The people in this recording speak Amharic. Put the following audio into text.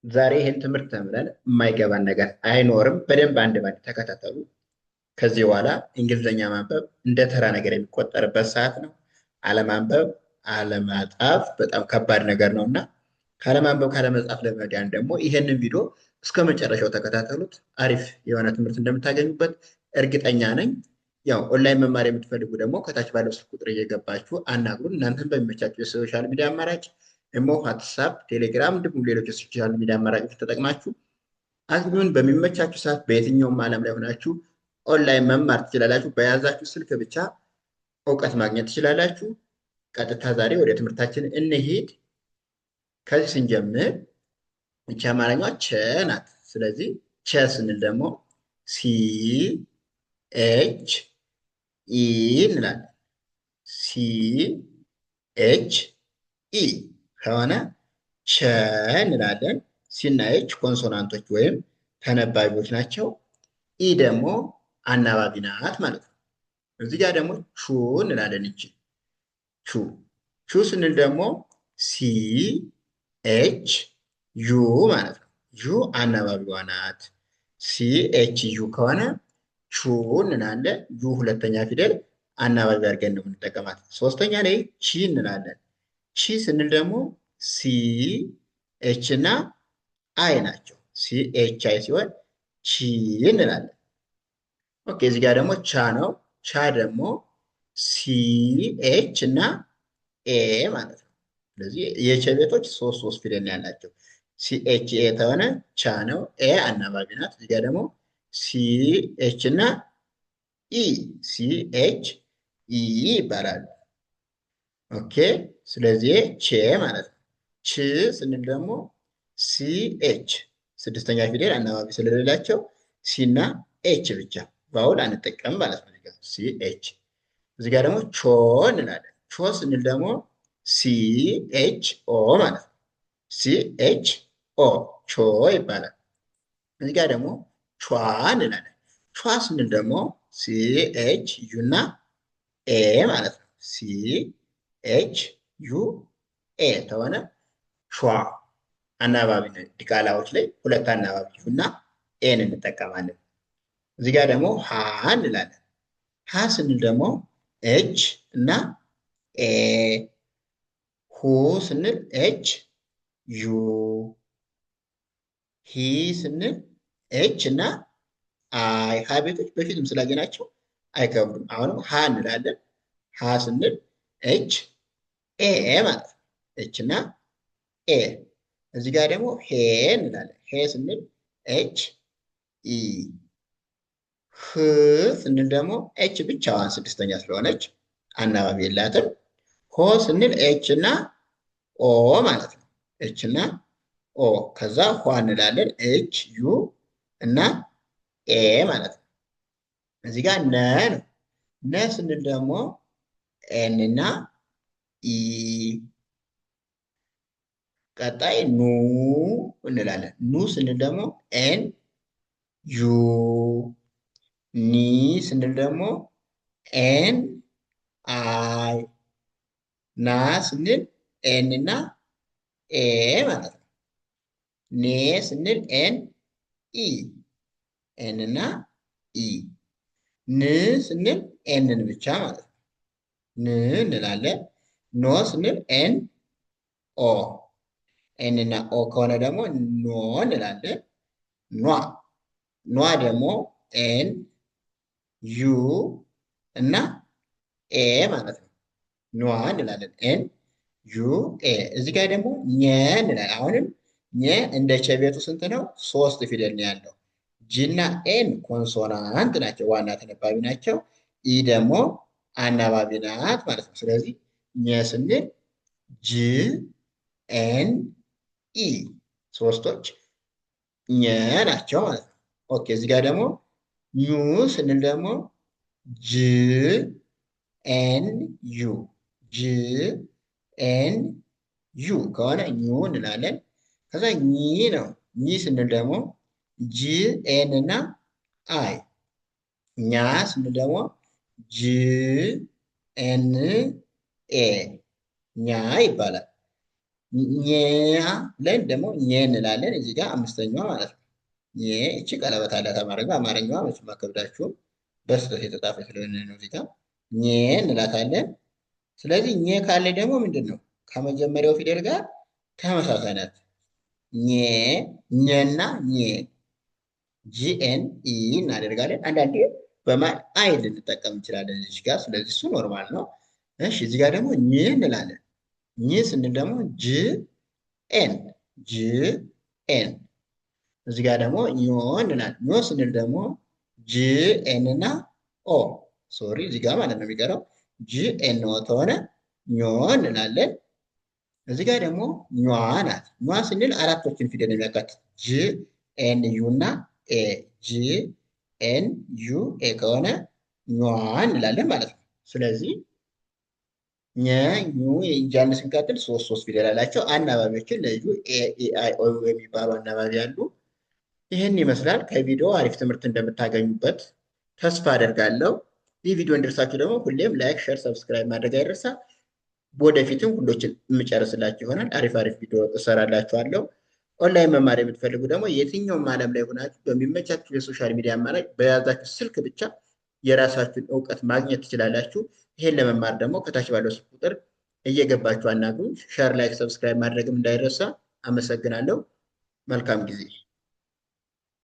ዛሬ ይህን ትምህርት ተምረን የማይገባን ነገር አይኖርም። በደንብ አንድ ባንድ ተከታተሉ። ከዚህ በኋላ እንግሊዝኛ ማንበብ እንደ ተራ ነገር የሚቆጠርበት ሰዓት ነው። አለማንበብ፣ አለማጻፍ በጣም ከባድ ነገር ነው እና ካለማንበብ ካለመጻፍ ለመዳን ደግሞ ይሄንን ቪዲዮ እስከ መጨረሻው ተከታተሉት። አሪፍ የሆነ ትምህርት እንደምታገኙበት እርግጠኛ ነኝ። ያው ኦንላይን መማር የምትፈልጉ ደግሞ ከታች ባለው ስልክ ቁጥር እየገባችሁ አናግሩን። እናንተን በሚመቻችሁ የሶሻል ሚዲያ አማራጭ ደግሞ ዋትሳፕ፣ ቴሌግራም እንዲሁም ሌሎች የሶሻል ሚዲያ አማራጮች ተጠቅማችሁ አግኙን። በሚመቻችሁ ሰዓት በየትኛውም ዓለም ላይ ሆናችሁ ኦንላይን መማር ትችላላችሁ። በያዛችሁ ስልክ ብቻ እውቀት ማግኘት ትችላላችሁ። ቀጥታ ዛሬ ወደ ትምህርታችን እንሂድ። ከዚህ ስንጀምር እቺ አማርኛዋ ቸ ናት። ስለዚህ ቸ ስንል ደግሞ ሲ ኤች ኢ እንላለን። ሲ ኤች ኢ ከሆነ ቸ እንላለን። ሲና ኤች ኮንሶናንቶች ወይም ተነባቢዎች ናቸው። ኢ ደግሞ አናባቢ ናት ማለት ነው። እዚህ ጋር ደግሞ ቹ እንላለን። እቺ ቹ ቹ ስንል ደግሞ ሲ ኤች ዩ ማለት ነው። ዩ አናባቢዋ ናት። ሲ ኤች ዩ ከሆነ ቹ እንላለን። ዩ ሁለተኛ ፊደል አናባቢ አድርገን ነው የምንጠቀማት። ሶስተኛ ላይ ቺ እንላለን። ቺ ስንል ደግሞ ሲ ኤች እና አይ ናቸው። ሲ ኤች አይ ሲሆን ቺ እንላለን። ኦኬ እዚህ ጋር ደግሞ ቻ ነው። ቻ ደግሞ ሲ ኤች እና ኤ ማለት ነው። ስለዚህ የቸ ቤቶች ሶስት ሶስት ፊደል ነው ያላቸው። ሲ ኤች ኤ ከሆነ ቻ ነው። ኤ አናባቢ ናት። እዚህ ጋር ደግሞ ሲ ኤች እና ኢ ሲ ኤች ኢ ይባላሉ። ኦኬ ስለዚህ ቼ ማለት ነው። ች ስንል ደግሞ ሲ ኤች ስድስተኛ ፊደል አናባቢ ስለሌላቸው ሲ እና ኤች ብቻ ቫውል አንጠቀምም ማለት ነው። ሲ ኤች እዚህ ጋር ደግሞ ቾ እንላለን። ቾ ስንል ደግሞ ሲ ኤች ኦ ማለት ነው። ሲ ኤች ኦ ቾ ይባላል። እዚህ ጋር ደግሞ ቿ እንላለን። ቿ ስንል ደግሞ ሲ ኤች ዩ እና ኤ ማለት ነው። ሲ ኤች ዩ ኤ ከሆነ ቿ አናባቢ ዲቃላዎች ላይ ሁለት አናባቢ ዩ እና ኤን እንጠቀማለን። እዚህ ጋር ደግሞ ሀ እንላለን። ሀ ስንል ደግሞ ኤች እና ኤ፣ ሁ ስንል ኤች ዩ፣ ሂ ስንል ኤች እና አይ። ሀ ቤቶች በፊትም ስላየናቸው አይከብዱም። አሁንም ሀ እንላለን። ሀ ስንል ኤች ኤ ማለት ነው። ኤች እና ኤ። እዚህ ጋር ደግሞ ሄ እንላለን። ሄ ስንል ኤች ኢ። ህ ስንል ደግሞ ኤች ብቻዋን ስድስተኛ ስለሆነች አናባቢ የላትም። ሆ ስንል ኤች እና ኦ ማለት ነው። ኤች እና ኦ። ከዛ ኋ እንላለን። ኤች ዩ እና ኤ ማለት ነው። እዚህ ጋር ነ ነው። ነ ስንል ደግሞ ኤን እና ኢ። ቀጣይ ኑ እንላለን። ኑ ስንል ደግሞ ኤን ዩ። ኒ ስንል ደግሞ ኤን አይ። ና ስንል ኤን እና ኤ ማለት ነው። ኔ ስንል ኤን ኢ። ኤን እና ኢ። ን ስንል ኤንን ብቻ ማለት ነው። ን እንላለን። ኖ ስንል ኤን ኦ። ኤን እና ኦ ከሆነ ደግሞ ኖ እንላለን። ኗ ኗ ደግሞ ኤን ዩ እና ኤ ማለት ነው። ኗ እንላለን። ኤን ዩ ኤ። እዚህ ጋር ደግሞ ኘ እንላለን። አሁንም ኘ እንደ ቸ ቤቱ ስንት ነው? ሶስት ፊደል ነው ያለው። ጂ እና ኤን ኮንሶናንት ናቸው፣ ዋና ተነባቢ ናቸው። ኢ ደግሞ አናባቢ ናት ማለት ነው። ስለዚህ ኘ ስንል ጂ ኤን ኢ ሶስቶች ኘ ናቸው ማለት ነው። ኦኬ እዚህ ጋር ደግሞ ኙ ስንል ደግሞ ጅ ኤን ዩ ጅ ኤን ዩ ከሆነ ኙ እንላለን። ከዛ ኚ ነው። ኚ ስንል ደግሞ ጂ ኤን እና አይ። ኛ ስንል ደግሞ ጂ ኤን ኤ ኛ ይባላል። ኘ ብለን ደግሞ ኘ እንላለን። እዚህ ጋር አምስተኛዋ ማለት ነው። ኘ እቺ ቀለበት አላት አማርኛ። አማርኛዋ መቼም አከብዳችሁም በስህተት የተጻፈ ስለሆነ ነው። እዚህ ጋር ኘ እንላታለን። ስለዚህ ኘ ካለ ደግሞ ምንድን ነው ከመጀመሪያው ፊደል ጋር ተመሳሳይ ናት። ኘ ኘና ኘ ጂኤን ኢ እናደርጋለን። አንዳንዴ በማል አይ ልንጠቀም እንችላለን እዚህ ጋር። ስለዚህ እሱ ኖርማል ነው። እሺ እዚህ ጋር ደግሞ ኝ እንላለን። ኝ ስንል ደግሞ ጅ ኤን ጅ ኤን። እዚህ ጋር ደግሞ ኞ እንላለን። ኞ ስንል ደግሞ ጅ ኤን እና ኦ ሶሪ እዚህ ጋር ማለት ነው የሚቀረው ጂ ኤን ኦ ተሆነ ኞ እንላለን። እዚህ ጋር ደግሞ ኟ ናት። ኟ ስንል አራቶችን ፊደል የሚያካትት ጅ ኤን ዩ እና ኤ ጂ ኤን ዩ ኤ ከሆነ ኟ እንላለን ማለት ነው። ስለዚህ ኘ ኙ እያልን ስንቀጥል ሶስት ፊደል አላቸው። አናባቢዎችን ለዩ ኤ ኢ አይ ኦ ዩ የሚባሉ አናባቢ አሉ። ይህን ይመስላል። ከቪዲዮ አሪፍ ትምህርት እንደምታገኙበት ተስፋ አደርጋለሁ። ይህ ቪዲዮ እንዲደርሳችሁ ደግሞ ሁሌም ላይክ፣ ሸር፣ ሰብስክራይብ ማድረግ አይረሳ። ወደፊትም ሁሎችን የምጨርስላችሁ ይሆናል። አሪፍ ቪዲዮ እሰራላችኋለሁ። ኦንላይን መማር የምትፈልጉ ደግሞ የትኛውም ዓለም ላይ ሆናችሁ በሚመቻችሁ የሶሻል ሚዲያ አማራጭ በያዛችሁ ስልክ ብቻ የራሳችሁን እውቀት ማግኘት ትችላላችሁ። ይሄን ለመማር ደግሞ ከታች ባለው ስልክ ቁጥር እየገባችሁ አናግሩኝ። ሸር፣ ላይክ፣ ሰብስክራይብ ማድረግም እንዳይረሳ። አመሰግናለሁ። መልካም ጊዜ